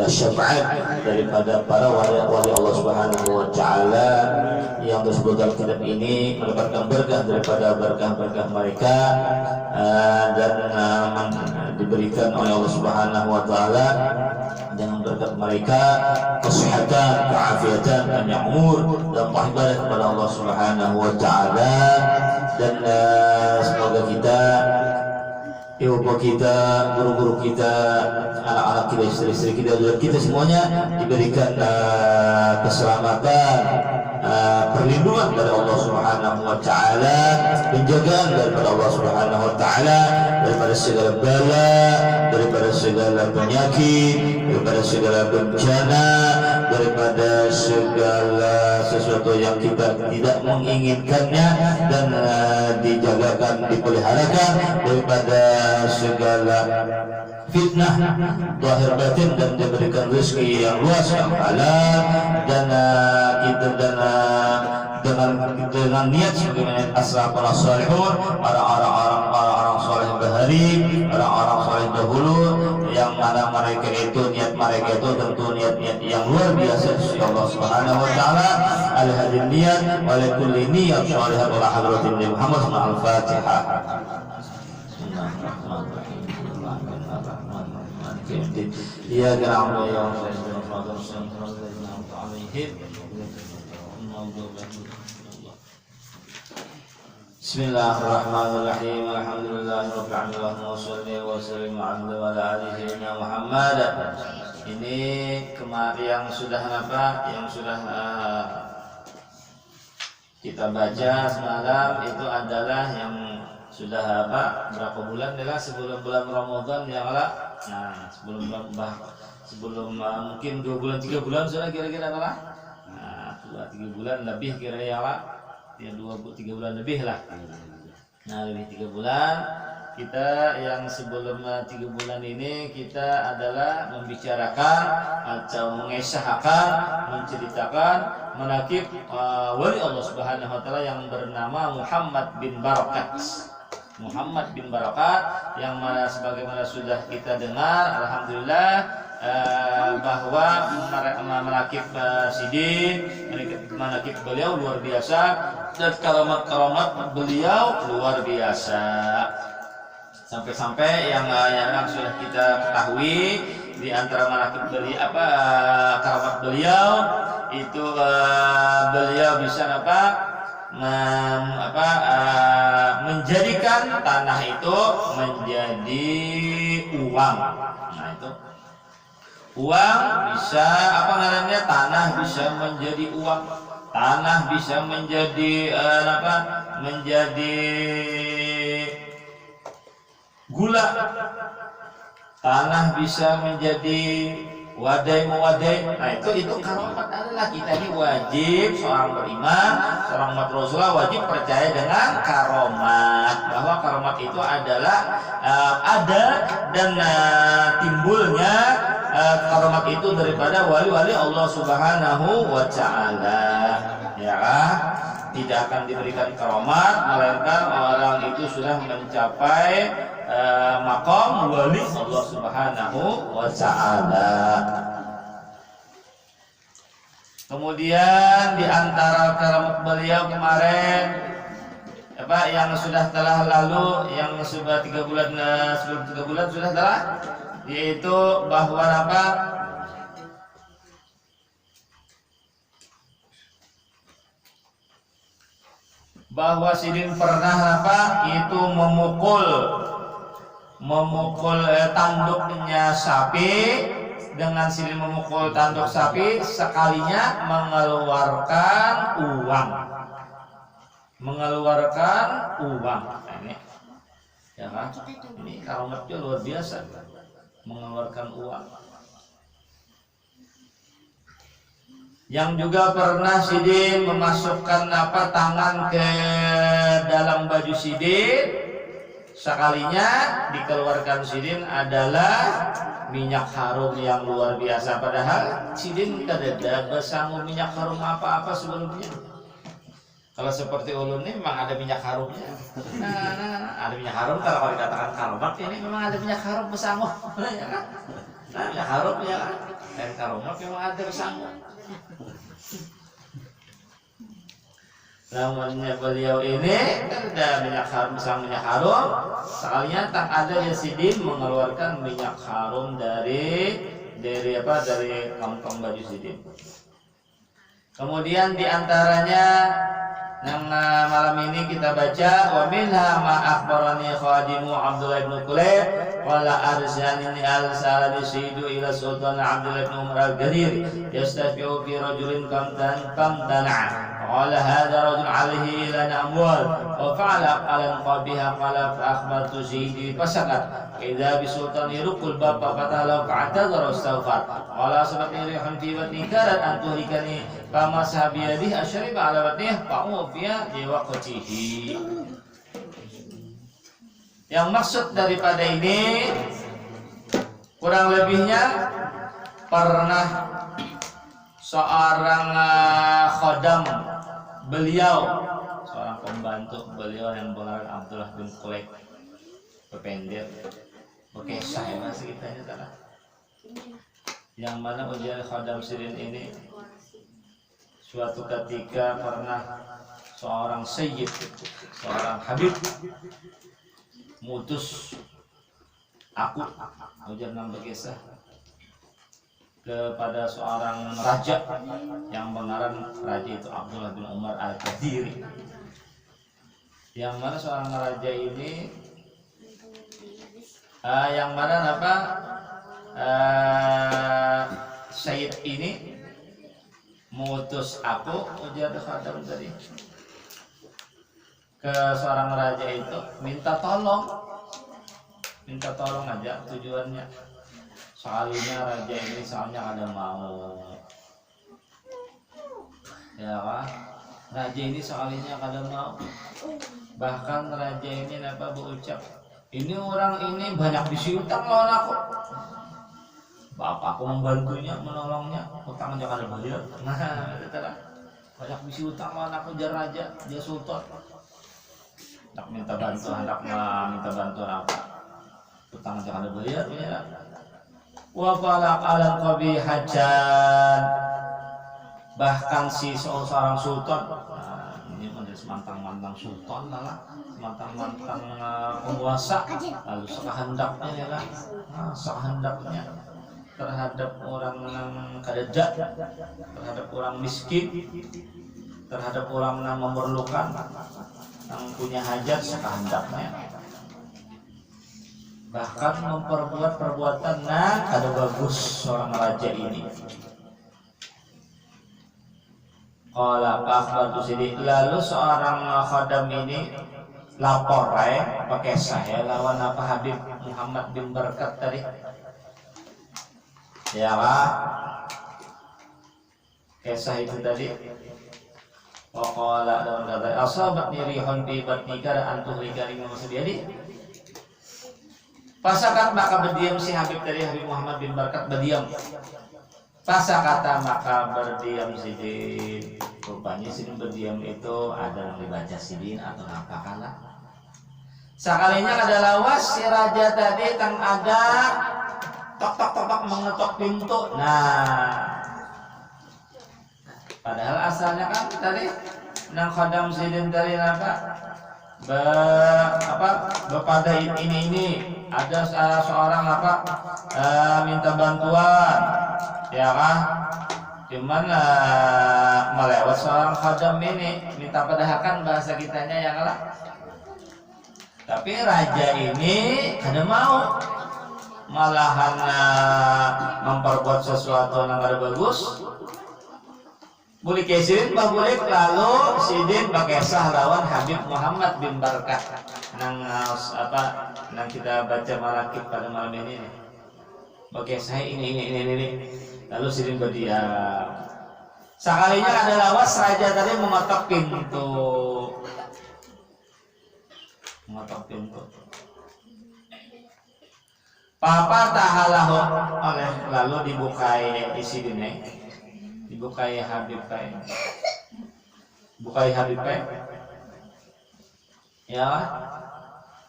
syafaat daripada para wali Allah Subhanahu wa taala yang tersebut dalam kitab ini, mendapatkan berkah daripada berkah-berkah mereka dan diberikan oleh Allah Subhanahu wa taala dengan berkat mereka kesehatan, keafiatan, panjang umur dan ibadah kepada Allah Subhanahu wa taala. Dan semoga kita, ibu kita, guru-guru kita, anak-anak kita, istri-istri kita, dan kita semuanya diberikan keselamatan, perlindungan dari Allah Subhanahu wa taala, penjagaan daripada Allah Subhanahu wa taala daripada segala bala, daripada segala penyakit, daripada segala bencana, daripada segala sesuatu yang kita tidak menginginkannya, dan dijagakan, dipeliharakan daripada segala fitnah zahir batin, dan diberikan rezeki yang luas yang halal, dan kita dengan niat sebagaimana as-salafun as-salihun, orang-orang saleh bahari, orang-orang saleh dahulu, yang mana mereka itu niat mereka itu tentu niat-niat yang luar biasa sisi Allah Subhanahu wa taala. Al-hadin niat wa kulli niyyat shalihah ila hadratin Muhammad al-Fatihah. Iya na'budu wa Bismillahirrahmanirrahim. Alhamdulillahirabbil alamin wa sallallahu wa sallam ala alihi Muhammad. Ini kemarin yang sudah kita baca semalam itu adalah yang sudah berapa bulan adalah sebelum bulan Ramadan ya Allah. Nah, sebelum mungkin 2 bulan 3 bulan sudah kira-kira Allah. Nah, 2-3 bulan lebih kira ya Allah. Ya 2-3 bulan lebih lah. Nah, lebih 3 bulan kita yang sebelum 3 bulan ini kita adalah membicarakan atau mengesahkan, menceritakan manaqib wali Allah Subhanahu wa taala yang bernama Muhammad bin Barakat. Muhammad bin Barakat yang mana sebagaimana sudah kita dengar, alhamdulillah bahwa manaqib Sidin, manaqib beliau luar biasa dan karamat beliau luar biasa. Sampai-sampai yang sudah kita ketahui di antara manaqib beliau karamat beliau itu beliau bisa menjadikan tanah itu menjadi uang. Nah itu uang bisa tanah bisa menjadi uang, tanah bisa menjadi menjadi gula, tanah bisa menjadi wadai. Nah itu karamat adalah kita ini wajib, seorang beriman, seorang umat Rasulullah wajib percaya dengan karamat, bahwa karamat itu adalah ada dan timbulnya karamat itu daripada wali-wali Allah Subhanahu wa taala. Ya, tidak akan diberikan karamat melainkan orang itu sudah mencapai maqam wali Allah Subhanahu wa taala. Kemudian di antara karamat beliau kemarin yang sudah telah lalu, yang sudah 3 bulan sebelum 3 bulan sudah telah, yaitu bahwa bahwa Sidin pernah itu memukul tanduknya sapi. Dengan Sidin memukul tanduk sapi sekalinya mengeluarkan uang. Nah, ini ya kan? Ini karamatnya luar biasa, mengeluarkan uang. Yang juga pernah Sidin memasukkan tangan ke dalam baju Sidin, sekalinya dikeluarkan Sidin adalah minyak harum yang luar biasa. Padahal Sidin tidak bersanggup minyak harum apa-apa sebelumnya. Kalau seperti ulun ini memang ada minyak harumnya. Ada minyak harum, kalau dikatakan karamat ini memang ada minyak harum bersanggup. Ya kan? Nah, ya harum ya kan. Dan karomah memang ada kesanggup. Namanya beliau ini kan ada minyak harum, sang minyak harum. Sekalinya tak ada Yazidin mengeluarkan minyak harum dari kantong baju Yazidin. Kemudian diantaranya yang malam ini kita baca wa minha ma akhbarani khadimu Abdullah bin Kulayb wala arsalani al-salani sayyidu ila sultan Abdullah bin Umar al-Ghadir yastafi'u fi rajulin kamtana قال هذا رجل عليه لنا أموال وفعل على قبيها قال فأخبرت سيدي فسكت إذا بسلطان يرق الباب ففتح له فاعتذر واستغفر قال أصابتني ريح في بطني كادت أن تهلكني فمسح بيده أشرب على بطنه فأوفي لوقته. Yang maksud daripada ini kurang lebihnya pernah seorang khodam beliau, seorang pembantu beliau yang bernama Abdullah bin Kulayb, pepender, bekesah ya masih kita ini salah. Yang mana ujian khodam Sirin ini suatu ketika pernah seorang sayyid, seorang habib mutus aku ujian nama bekesah kepada seorang raja yang benaran raja itu Abdullah bin Umar al-Qadiri, yang mana seorang raja ini yang mana Sayyid ini mutus aku ujar khadam tadi ke seorang raja itu minta tolong aja tujuannya. Soalnya raja ini soalnya ada mau, ya kan? Raja ini soalnya ada mau. Bahkan raja ini berucap, ini orang ini banyak disi utang lawan aku. Bapakku membantunya, menolongnya, utang aja kada bayar. Nah, banyak disi utang lawan aku, jar raja, dia sultan. Tak minta bantuan, minta bantuan apa? Utang aja kada bayar, ya. Wa qala alam qabi hajan, bahkan si seorang sultan, ini menjadi semantang-mantang sultan lah, semantang-mantang penguasa, lalu sekehendaknya ya lah, sekehendaknya terhadap orang yang kadeda, terhadap orang miskin, terhadap orang yang memerlukan, yang punya hajat sekehendaknya. Bahkan memperbuat perbuatan kada bagus seorang raja ini. Qala akhbartu Sidi, lalu seorang khadam ini lapor pakai saya lawan Habib Muhammad bin Barkat tadi. Ya lah. Kisah itu tadi. Wa qala dan kata asabatni rihun fi batni kada antuhlikani masbiadi. Pasakat maka berdiam si Habib dari Habib Muhammad bin Barkat berdiam. Pasakata maka berdiam Sidin. Rupanya Sidin berdiam itu ada yang dibaca Sidin atau apakanlah. Sekalinya ada lawas si raja tadi tang ada tok mengetok pintu. Nah, padahal asalnya kan tadi nang khadam Sidin dari kepada ini ada seorang minta bantuan, ya kan? Cuman melewat seorang khadam ini minta pedahakan bahasa kitanya ya kalah. Tapi raja ini kada mau, malahan memperbuat sesuatu yang kada bagus. Boleh kesidin boleh lalu sidin pakai sah lawan Habib Muhammad bin Barkat nang kita baca malakit pada malam ini. Pakai sah ini lalu sidin berdiam. Sekalinya ada lawas raja tadi mengetok pintu. Papa tahalahu oleh lalu dibukai isi dine. Dibukai Habib Pai. Bukai Habib Pai. Ya.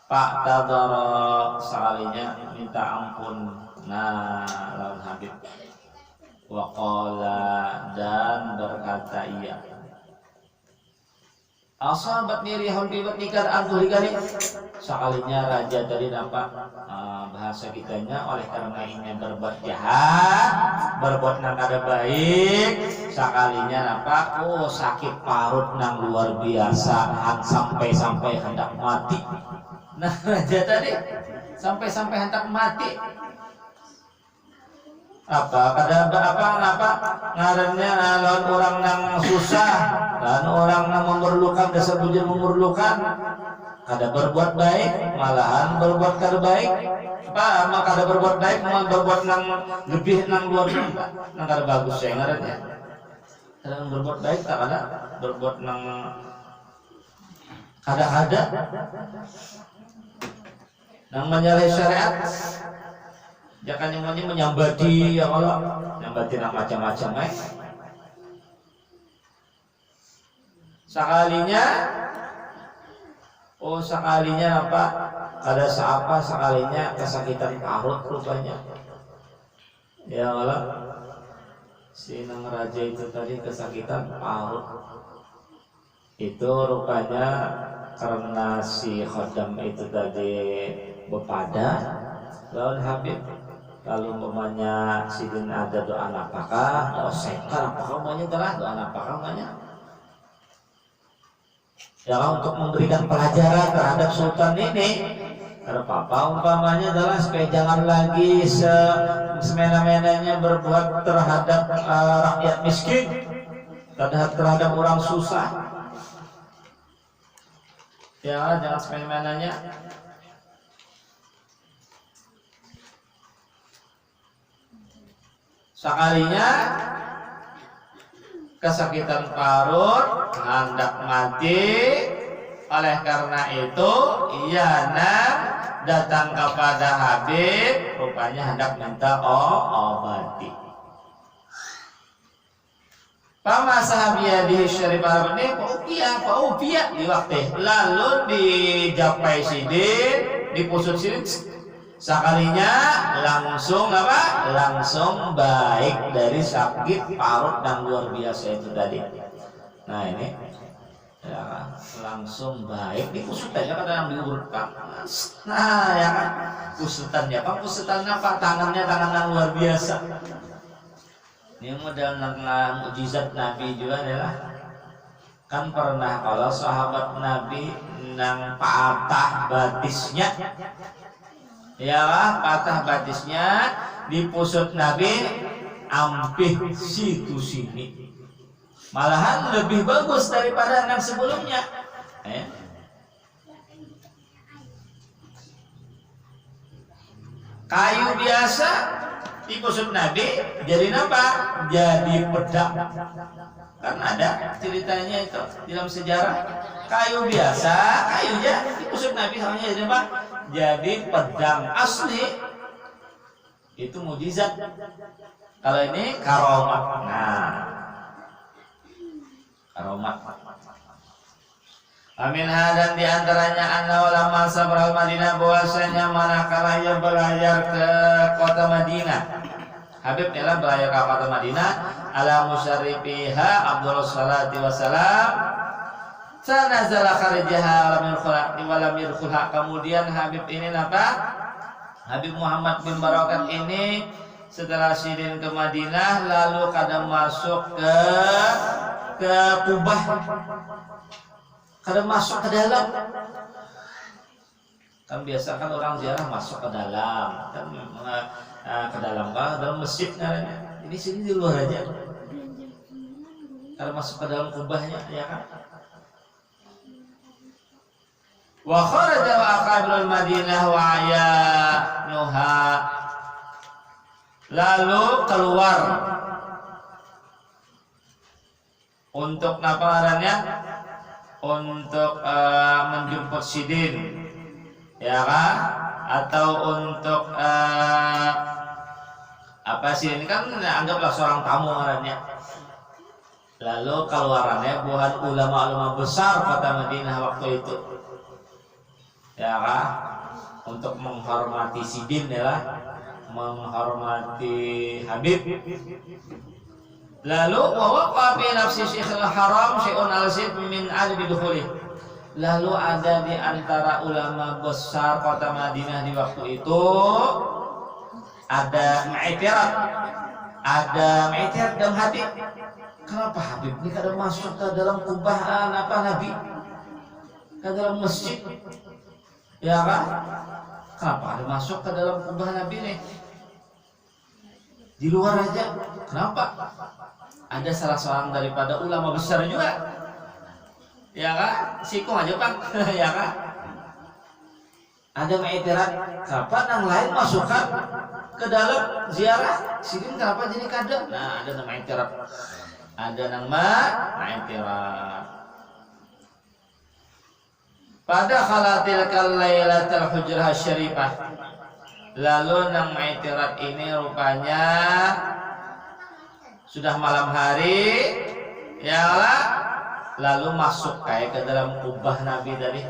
Pak Tadara sekalinya minta ampun Nah, lawan Habib. Waqala, dan berkata ia, asabat nirihun bibat nikar antulikani. Sekalinya raja tadi nampak bahasa kitanya, oleh karena ini berbuat jahat, berbuat nang kada baik, sekalinya nampak sakit parut nang luar biasa, sampai hendak mati. Nah, raja tadi sampai hendak mati. Kada ngarannya lawan orang nang susah dan orang nang memerlukan, dasar bujur memerlukan, kada berbuat baik malahan berbuat kada baik, maka kada berbuat baik malah berbuat nang lebih nang luar biasa nang kada bagus ya ngarannya. Kada berbuat baik tak kada berbuat nang kada nang menyalahi syariat. Jangan yang menyambadi ya Allah, menyambadi nak macam-macam sekalinya apa? Ada seapa sekalinya kesakitan parut rupanya. Ya Allah, si nang raja itu tadi kesakitan parut. Itu rupanya karena si khodam itu tadi bepada lawan Habib. Kalau umpamanya sidin ada doa apakah, doa sekar apakah umpamanya telah doa apakah umpamanya ya untuk memberikan pelajaran terhadap sultan ini. Karena apa umpamanya adalah supaya jangan lagi semena-menanya berbuat terhadap rakyat miskin, terhadap orang susah. Ya jangan semena-menanya. Sekalinya kesakitan parut hendak mati, oleh karena itu ia datang kepada Habib, rupanya hendak minta obati. Pama sahabiya di syarif Arab ini paupia di waktu lalu dijapai sidin, dipusut sidin. Sekalinya langsung baik dari sakit parut dan luar biasa itu tadi. Nah ini ya, langsung baik. Ini pusutannya kan yang diurutkan. Nah ya kan pusutannya apa? Tangannya tangan yang luar biasa. Ini model mukjizat Nabi juga adalah kan pernah kalau sahabat Nabi nang patah batisnya. Ya patah batisnya dipusut Nabi ampih situ sini, malahan lebih bagus daripada yang sebelumnya. Kayu biasa dipusut Nabi jadi apa? Jadi pedang. Kan ada ceritanya itu dalam sejarah. Kayu biasa, kayunya dipusut Nabi hanya jadi apa? Jadi pedang asli. Itu mujizat. Kalau ini karomat. Nah, karomat. Amin dan diantaranya anna ulama sabral Madinah bahwasanya manakala ia berlayar ke kota Madinah. Habib ialah berlayar ke kota Madinah ala musyarrifiha Abdullah sallallahu alaihi wasallam. Sanazala kharijaha walam yadkhulha. Kemudian Habib ini apa? Habib Muhammad bin Barakat ini setelah sidin ke Madinah lalu kadang masuk ke Kubah, kadang masuk ke dalam. Kan biasa kan orang ziarah masuk ke dalam, kan ke dalam masjid namanya. Ini sini di luar aja. Kalau masuk ke dalam kubahnya ya kan. Wa kharaja wa aqabil Madinah wa ayanuha. Lalu keluar untuk naparannya, untuk menjemput sidin, ya kan? Atau untuk apa sih ini kan anggaplah seorang tamu orangnya. Lalu keluarannya bukan ulama-ulama besar kota Madinah waktu itu. Ya kan, untuk menghormati sidin ya lah. menghormati Habib. Lalu wa waqa fi nafsi Syekhul Haram syai'un al-zid min al-bidukhuli. Lalu ada di antara ulama besar kota Madinah di waktu itu ada i'tirad. Ada i'tirad dalam hati. Kenapa Habib ini kada masuk ke dalam kubahan Nabi? Ke dalam masjid? Ya kan? Kenapa ada masuk ke dalam kubah Nabi nih? Di luar aja. Kenapa? Ada salah seorang daripada ulama besar juga. Ya kan? Sikung aja Bang. Ya kan? Ada mengiktiraf. Kenapa yang lain masukkan ke dalam ziarah? Sidin kenapa jadi kada? Nah, ada nama iktiraf. Ada nama iktiraf. Pada khalatil kalailatul hujrah syarifah. Lalu nang iktiraf ini rupanya sudah malam hari, ya Allah, lalu masuk kayak ke dalam kubah Nabi tadi.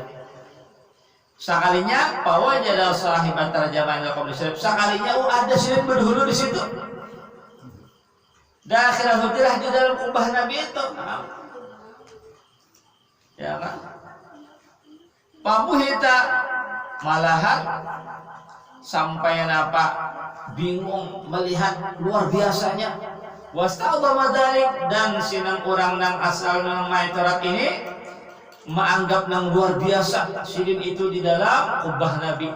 Sekalinya bahwa jadal sahibat terjemahan al-Qur'an Syarif. Sekalinya ada Sidin berhulu di situ. Dakhil hujrah di dalam kubah Nabi itu. Ya kan? Pamuhita malahan sampai apa bingung melihat luar biasanya. Wasta'dhama dzalik, dan sinang orang nang asal nang maitarat ini menganggap nang luar biasa Sidin itu di dalam kubah Nabi.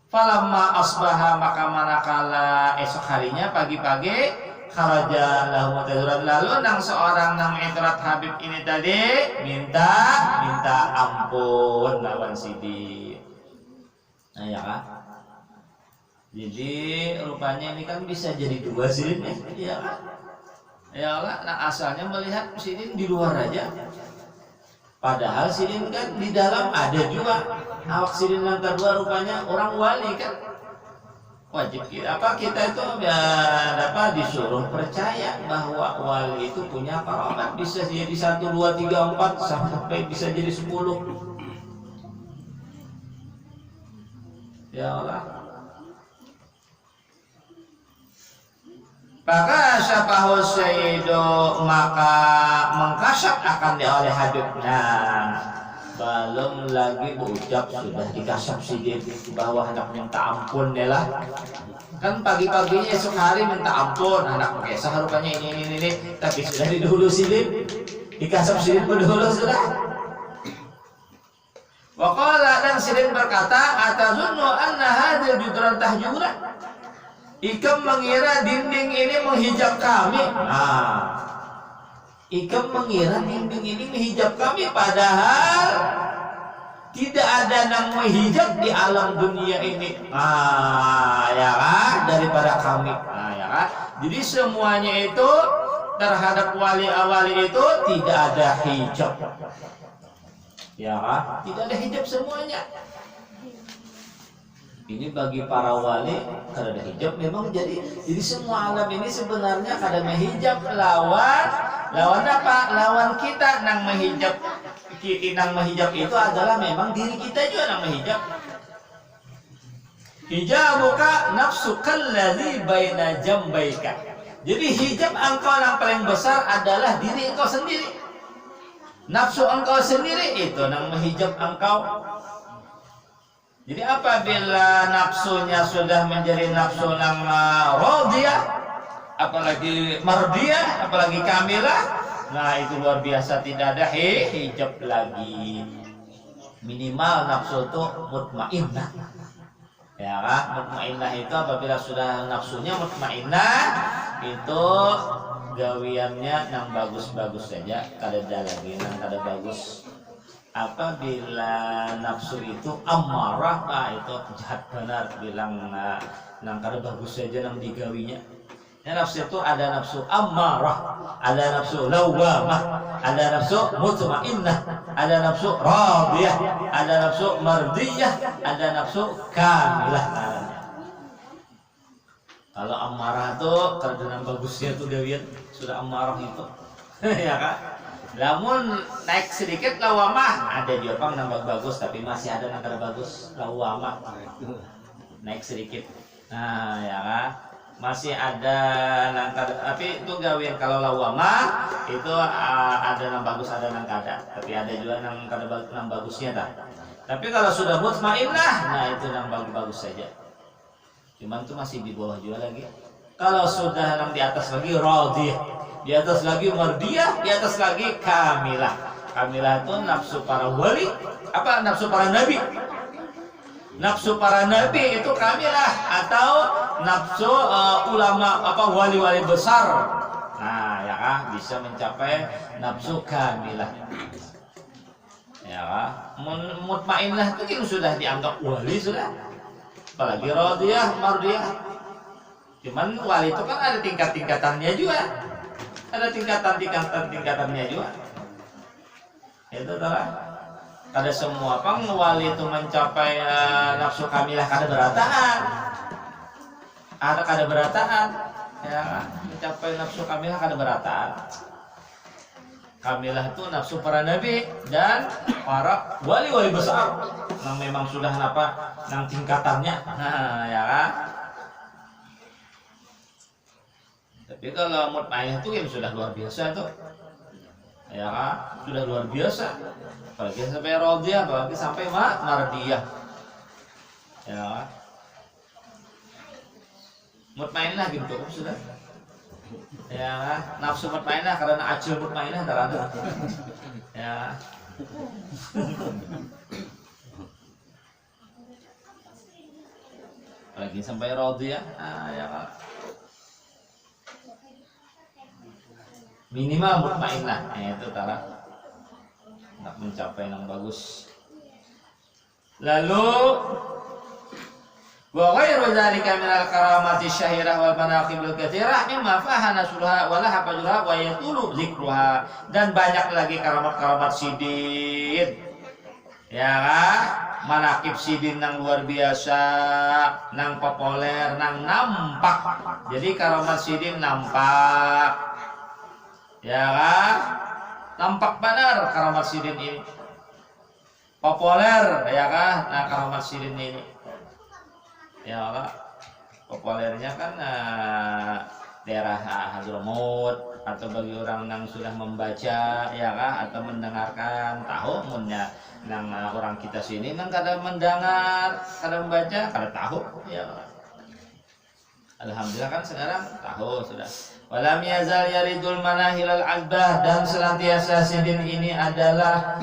Falamma asbaha, maka manakala esok harinya pagi-pagi kharaja lahu mutazuran, lalu nang seorang nang maitarat Habib ini tadi minta ampun lawan Sidin. Nah ya kan? Jadi rupanya ini kan bisa jadi dua Sidin ya kan? Ya Allah, nah asalnya melihat Sidin di luar aja. Padahal Sidin kan di dalam ada juga. Awak Sidin yang kedua rupanya orang wali kan. Wajib kita itu ya dapat disuruh percaya bahwa wali itu punya karamat, bisa jadi 1, 2, 3, 4 sampai bisa jadi 10. Ya Allah. Maka syafahu sayyidu, maka mengkasyaf akan oleh Habib. Nah, belum lagi berucap sudah dikasyaf Sidin bahwa hendak minta ampun lah. Kan pagi-paginya esok hari minta ampun, anak mengesah rupanya ini, tapi sudah didahulu Sidin, dikasyaf Sidin berdahulu sudah. Waqala, dan Sidin berkata, atazunnu anna hadhil judran tahjurah. Ikam mengira dinding ini menghijab kami. Nah, Ikam mengira dinding ini menghijab kami, padahal tidak ada yang menghijab di alam dunia ini. Nah, ya kan? Daripada kami. Nah, ya kan? Jadi semuanya itu terhadap wali-wali itu tidak ada hijab. Ya kan? Tidak ada hijab semuanya. Ini bagi para wali kada ada hijab memang jadi semua alam ini sebenarnya kada ada hijab lawan apa? Lawan kita nang menghijab. Nang menghijab itu adalah memang diri kita juga nang menghijab. Hijabuka nafsukal ladzi baina jambaika. Jadi hijab engkau yang paling besar adalah diri engkau sendiri. Nafsu engkau sendiri itu nang menghijab engkau. Jadi apabila nafsunya sudah menjadi nafsu yang radiyah, apalagi mardiyah, apalagi kamilah, nah itu luar biasa, tidak ada hijab lagi. Minimal nafsu itu mutmainnah. Ya kan? Mutmainnah itu apabila sudah nafsunya mutmainnah, itu gawiannya yang bagus-bagus saja, kada ada lagi yang kada bagus. Apabila nafsu itu amarah, nah itu jahat benar, bilang nang kada bagus saja nang digawinya. Ya, nafsu itu ada nafsu amarah, ada nafsu lawamah, ada nafsu mutmainnah, ada nafsu radiyah, ada nafsu mardiyah, ada nafsu kamilah. Kalau amarah itu karena bagusnya tuh gawian sudah amarah itu. Ya kan? Namun naik sedikit lawamah, ada juga pang nambah bagus tapi masih ada yang kada bagus lawamah. naik sedikit. Nah ya kan, masih ada nang tapi itu gawin kalau lawama itu ada nang bagus ada nang kada, tapi ada juga nang kada nang bagusnya dah. Tapi kalau sudah mutmainnah, nah itu nang bagus saja. Cuman itu masih di bawah juga lagi. Kalau sudah nang di atas lagi radiyah, di atas lagi mardiyah, di atas lagi kamilah. Kamilah itu nafsu para wali, apa nafsu para nabi. Nafsu para nabi itu kamilah atau nafsu ulama apa wali-wali besar. Nah, ya kan bisa mencapai nafsu kamilah. Ya kan, mutmainnah itu sudah dianggap wali sudah. Apalagi radiyah, mardiyah. Cuman wali itu kan ada tingkat-tingkatannya juga. Ada tingkatannya juga. Itu adalah kada semua pang wali itu mencapai nafsu kamilah kada berataan. Ada kada berataan. Ya, mencapai nafsu kamilah kada berataan. Kamilah itu nafsu para nabi dan para wali-wali besar yang memang sudah nang tingkatannya. Nah, ya kan? Tapi kalau mutmainnah itu yang sudah luar biasa tuh, ya kan, sudah luar biasa. Apalagi sampai radiyah, apalagi sampai mardiyah, ya kan. Mutmainnah gitu sudah, ya kan. Nafsu mutmainnah karena ajil mutmainnah terada, ya. Apalagi sampai radiyah, ya kan. Minimal mutmainnah, itu cara nak mencapai yang bagus. Lalu wa ghairu dzalika minal karamati syahirah wal manaqibil katsirah mimma fahana surha wa la hafajurha wa yatulu zikruha, dan banyak lagi karamat-karamat sidin. Ya kan? Manaqib sidin nang luar biasa, nang populer, nang nampak. Jadi karamat sidin nampak. Ya kan, nampak benar karamat sidin ini populer, ya kan. Nah karamat sidin ini, ya kan, populernya kan daerah Hadramaut atau bagi orang yang sudah membaca, ya kan, atau mendengarkan tahu munnya nang orang kita sini nang kada mendengar, kada membaca, kada tahu, ya kan. Alhamdulillah kan sekarang tahu sudah. Walam yazal yaridul manahilal azbah, dan senantiasa sidin ini adalah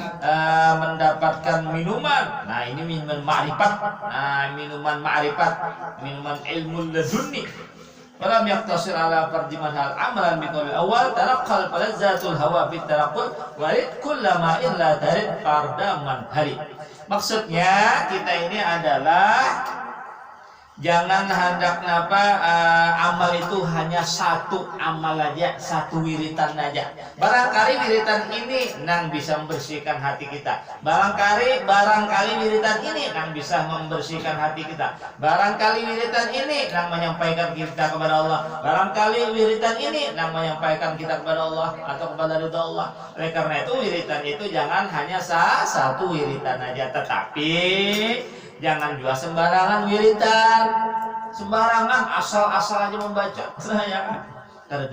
mendapatkan minuman. Nah ini minuman ma'rifat. Nah minuman ma'rifat, minuman ilmu ladunni. Walam yaqtasir ala fardiman hal amalan biqaul awal taraqqal falazzatul hawa fit taraqqul warid kullama illa darid fardaman hari. Maksudnya kita ini adalah jangan hendak amal itu hanya satu amal aja, satu wiritan aja. Barangkali wiritan ini nang bisa membersihkan hati kita. Barangkali wiritan ini nang bisa membersihkan hati kita. Barangkali wiritan ini nang menyampaikan kita kepada Allah. Barangkali wiritan ini nang menyampaikan kita kepada Allah atau kepada ridha Allah. Oleh karena itu wiritan itu jangan hanya satu wiritan aja, tetapi jangan juga sembarangan wiritan, sembarangan asal-asal aja membaca. Nah, ya kan? Ada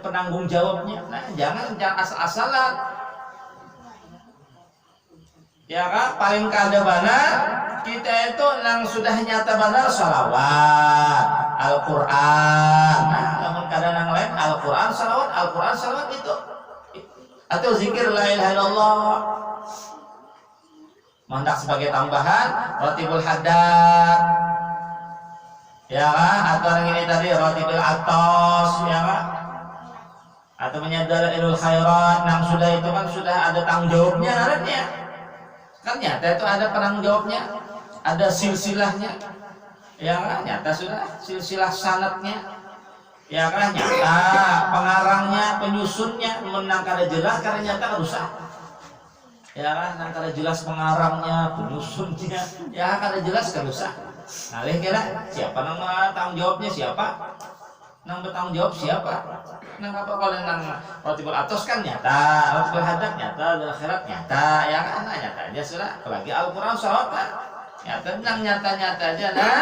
penanggung jawabnya. Nah, jangan asal-asalan. Ya kan? Paling kada benar kita itu nang sudah nyata benar salawat, Al-Qur'an. Nah, namun kada nang lain Al-Qur'an, salawat itu. Atau zikir la ilaha illallah. Mandak sebagai tambahan rotibul haddad, ya kan, atau yang ini tadi rotibul atos, ya kan, atau menyadar ilul khairat, yang sudah itu kan sudah ada tanggung jawabnya harusnya kan, nyata itu ada penanggung jawabnya, ada silsilahnya, ya kan, nyata sudah silsilah sanadnya, ya kan, nyata pengarangnya, penyusunnya, menang kada jelas karena nyata rusak. Ya kan, nang kada jelas pengarangnya, penyusunnya, ya kada jelas kan rusak. Nah, kira siapa nang tanggung jawabnya, siapa? Nang bertanggung jawab siapa? Nang apa kalau nang rotibul atos kan nyata, rotibul hadat nyata, akhirat nyata, ya kan, nah, nyata aja sudah. Apalagi Al-Qur'an salawat kan nyata, nang nyata-nyata aja. Nah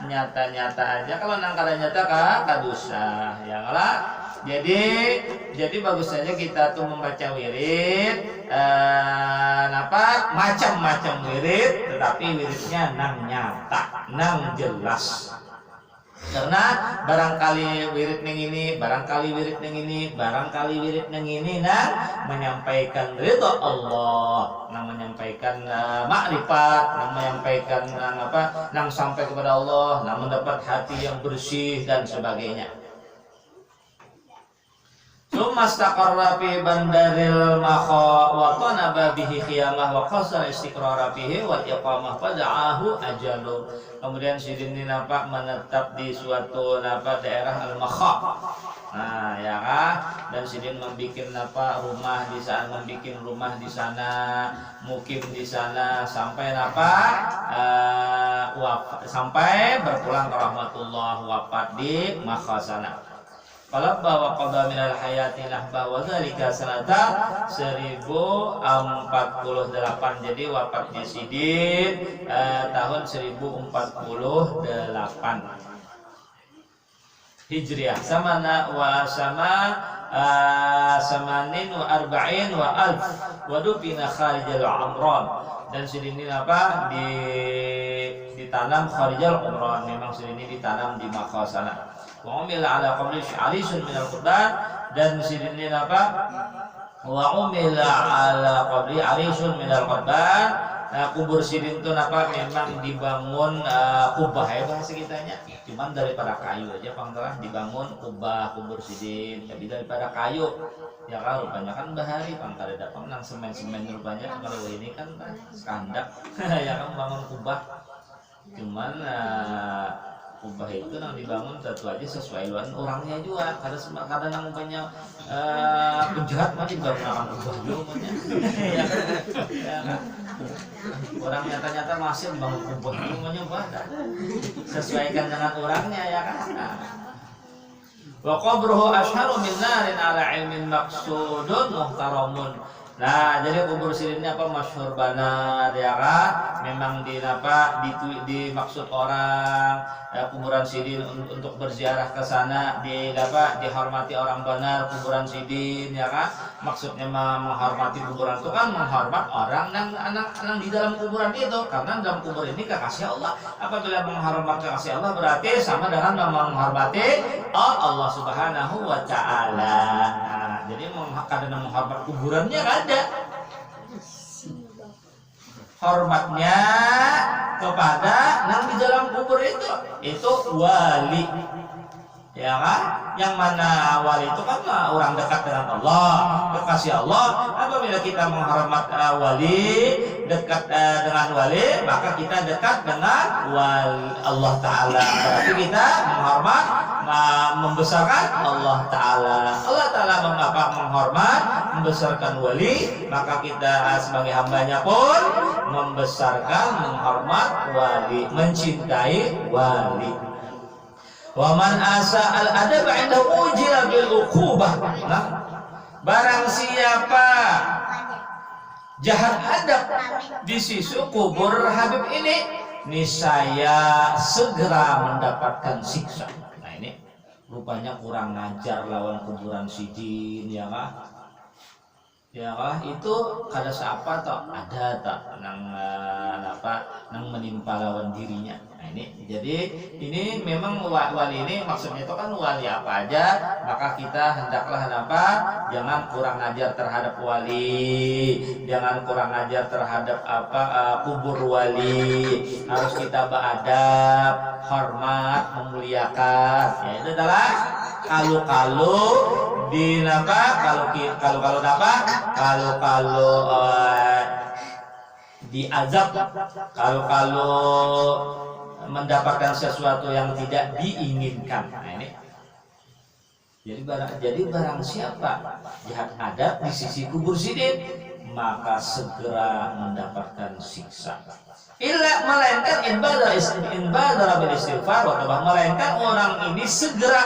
nyata-nyata aja. Kalau nang kada nyata kadusa ya lah. Jadi bagus saja kita tuh membaca wirid macam-macam wirid, tetapi wiridnya nang nyata, nang jelas. Karena barangkali wirid neng ini, barangkali wirid neng ini, barangkali wirid neng ini nang menyampaikan ridho Allah, nang menyampaikan makrifat, nang menyampaikan nang sampai kepada Allah, nang mendapat hati yang bersih dan sebagainya. Summa istaqarra fi bandaril makha wa tanaba bihi khiyamah wa qasara istiqrara fihi wal iqamah fada'ahu ajalu. Kemudian sidin ini menetap di suatu daerah al-makha. Nah, ya kan? Dan sidin membuat rumah di sana, membuat rumah di sana, mukim di sana sampai sampai berpulang ke rahmatullah, wafat di makha sana. Falabba wa qada minal hayati nahba wa dzalika sanata 1048. Jadi wafatnya sidin tahun 1048 Hijriah. Samana wa samanin wa arba'in wa alf wa dufina kharijal amran. Dan sidin ini ditanam kharijal umran. Memang sidin ini ditanam di Makkah sana. Wa umila ala qabri alisun minal qurban. Dan sidin ini wa umila ala qabri alisun minal qurban. Kubur sidin itu memang dibangun kubah ya bahasa kitanya. Cuman daripada kayu aja panggilan dibangun kubur sidin. Jadi daripada kayu. Ya kan rupanya kan bahari pangkal datang nang semen rupanya kalau ini kan kandak ya kan bangun kubah. Cuman kubah itu nang dibangun satu aja sesuai luan orangnya juga. Kadang nang banyak penjahat mah dibangun orang kubah dulu ya kan. Orang nyata-nyata masih bangun kubah dulu pada sesuaikan dengan orangnya ya kan. Wa qabruhu ashharu min narin ala ilmin maqsudun muhtaramun. Nah, jadi kubur sidin ini masyhur banget ya kan? Memang dimaksud orang kuburan sidin untuk berziarah ke sana, dihormati orang benar kuburan sidin ya kan? Maksudnya menghormati kuburan itu kan menghormat orang yang di dalam kuburan itu, karena dalam kubur ini kekasih Allah. Apabila menghormati kekasih Allah berarti sama dengan menghormati Allah Subhanahu wa taala. Jadi kadang menghormat kuburannya ada hormatnya kepada yang di dalam kubur itu wali ya kan, yang mana wali itu kan orang dekat dengan Allah, kekasih Allah. Apabila kita menghormat wali, dekat dengan wali, maka kita dekat dengan wali Allah Ta'ala. Berarti kita menghormat, membesarkan Allah Ta'ala. Allah Ta'ala menghormat, membesarkan wali, maka kita sebagai hambanya pun membesarkan, menghormat wali, mencintai wali. Wa man asa al-adab 'indahu ujira bil uqubah. Nah, barang siapa jahat adab di sisi kubur Habib ini, niscaya segera mendapatkan siksa. Nah, ini rupanya kurang ngajar lawan kuburan sidin ya kan? Ya kan? Itu kada siapa toh ada tak nang menimpa lawan dirinya. Nah, ini jadi ini memang wali ini maksudnya itu kan wali apa aja, maka kita hendaklah jangan kurang ajar terhadap wali, jangan kurang ajar terhadap kubur wali. Harus kita beradab, hormat, memuliakan. Ya itu adalah kalau diazab, kalau mendapatkan sesuatu yang tidak diinginkan. Nah, ini jadi barang siapa jahat adab di sisi kubur sidin, maka segera mendapatkan siksa. Melainkan inbadara bil istighfar wa taubat, melainkan orang ini segera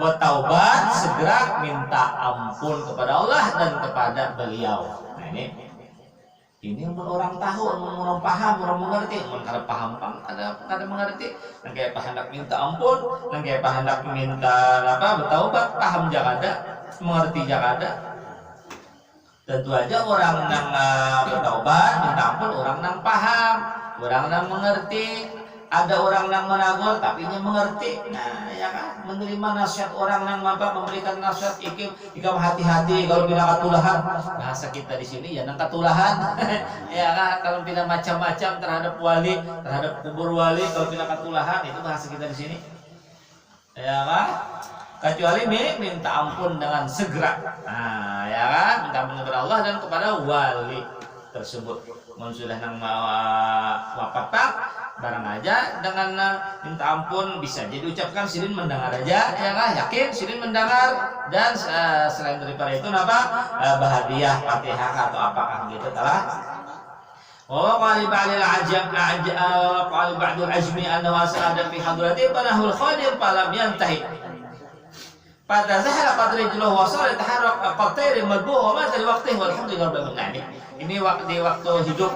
bertaubat, segera minta ampun kepada Allah dan kepada beliau. Nah, ini Ini orang tahu, orang paham, orang mengerti, orang paham kada mengerti, nang kayak hendak minta ampun, nang kayak hendak minta bertaubat, paham jakada, mengerti jakada. Tentu aja orang nang bertaubat, minta ampun, orang nang paham, orang nang mengerti. Ada orang nang menagur tapi dia mengerti. Nah, ya kan, menerima nasihat orang nang memberikan nasihat ikam hati-hati kalau pindah katulahan. Bahasa kita di sini ya nang katulahan. Ya kan, kalau pindah macam-macam terhadap wali, terhadap kubur wali, kalau pindah katulahan itu bahasa kita di sini. Ya kan? Kecuali minta ampun dengan segera. Nah, ya kan, minta ampun kepada Allah dan kepada wali tersebut. Mun sudah nang wafat barang aja dengan minta ampun bisa jadi ucapkan sirin mendengar aja, ya kan, yakin sirin mendengar. Dan selain daripada itu bahadiah Fatihah atau apakah gitu telah. Oh, qali ba'dil ajab qali ba'dul ajmi annahu as'ada fi hadrati panahul khadir falam yantahi pada zahara qadri juluh wa sar taharrak qatir madbu wa ma zal waqti walhamdulillah rabbil alamin. Ini di waktu hidup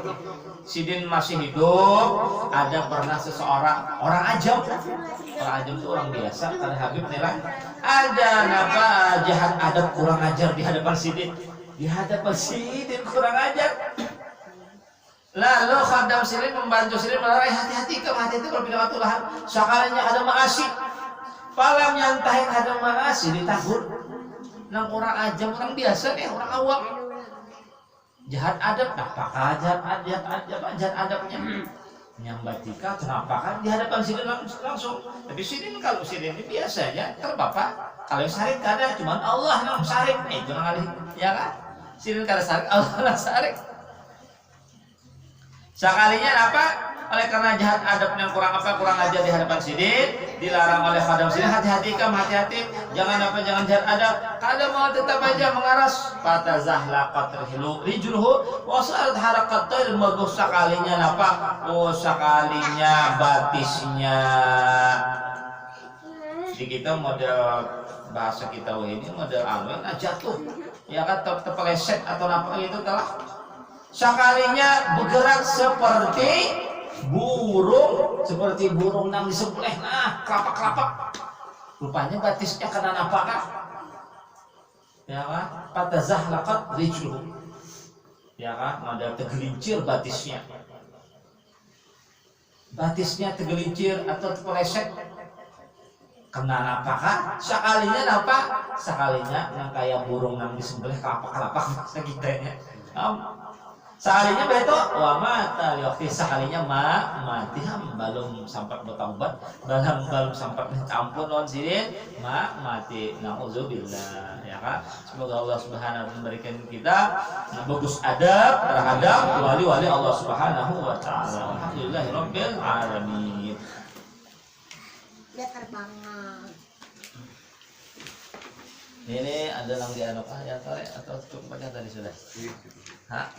Sidin masih hidup, ada pernah seseorang orang ajam itu orang biasa, ada Habib nilai, ada jahat adab kurang ajar di hadapan Sidin, kurang ajar. Lalu khadam Sidin membantu Sidin melarai hati-hati kalau pindah katulahan, sekalinya ada maasi, palam nyantahin ada maasi ditagur, nang orang ajam orang biasa nih orang awam. Jahat adab, apakah jahat adabnya? Nyambatika, kenapa kan di hadapan Sidin langsung. Tapi Sidin kalau Sidin ini biasa aja, terbapak. Kalau syarik kada, cuma Allah yang syarik. Itu nang ya kan? Sidin kada syarik, Allah yang syarik. Sekalinya apa? Oleh karena jahat adabnya kurang ajar di hadapan Sidin, dilarang oleh khadam Sidin, hati-hati, jangan jahat adab. Kada mau tetap aja mengaras. Fata zahla qatrhilu rijluhu wasarat harakat tayr mabuh sekalinya sekalinya batisnya. Jadi kita model bahasa kita ini model alwen jatuh. Ya kan terpeleset atau apa itu telah. Sekalinya bergerak seperti burung nang disembelih, kelapak rupanya batisnya kena napakah, ya kan, pada zahlakat rijluh, ya kan, ada tergelincir batisnya tergelincir atau terpeleset kena napakah, sekalinya yang kayak burung nang disembelih kelapak segitanya. Sekalinya beto wa mata waktu sekalinya mati belum sempat bertaubat, belum sempat minta ampun non Sidin mati. Nauzubillah, ya kan. Semoga Allah Subhanahu memberikan kita bagus adab terhadap wali-wali Allah Subhanahu wa taala. Alhamdulillahirabbil alamin. Dia terbangan. Ini ada yang dianok ya atau cukup banyak tadi sudah. Hah?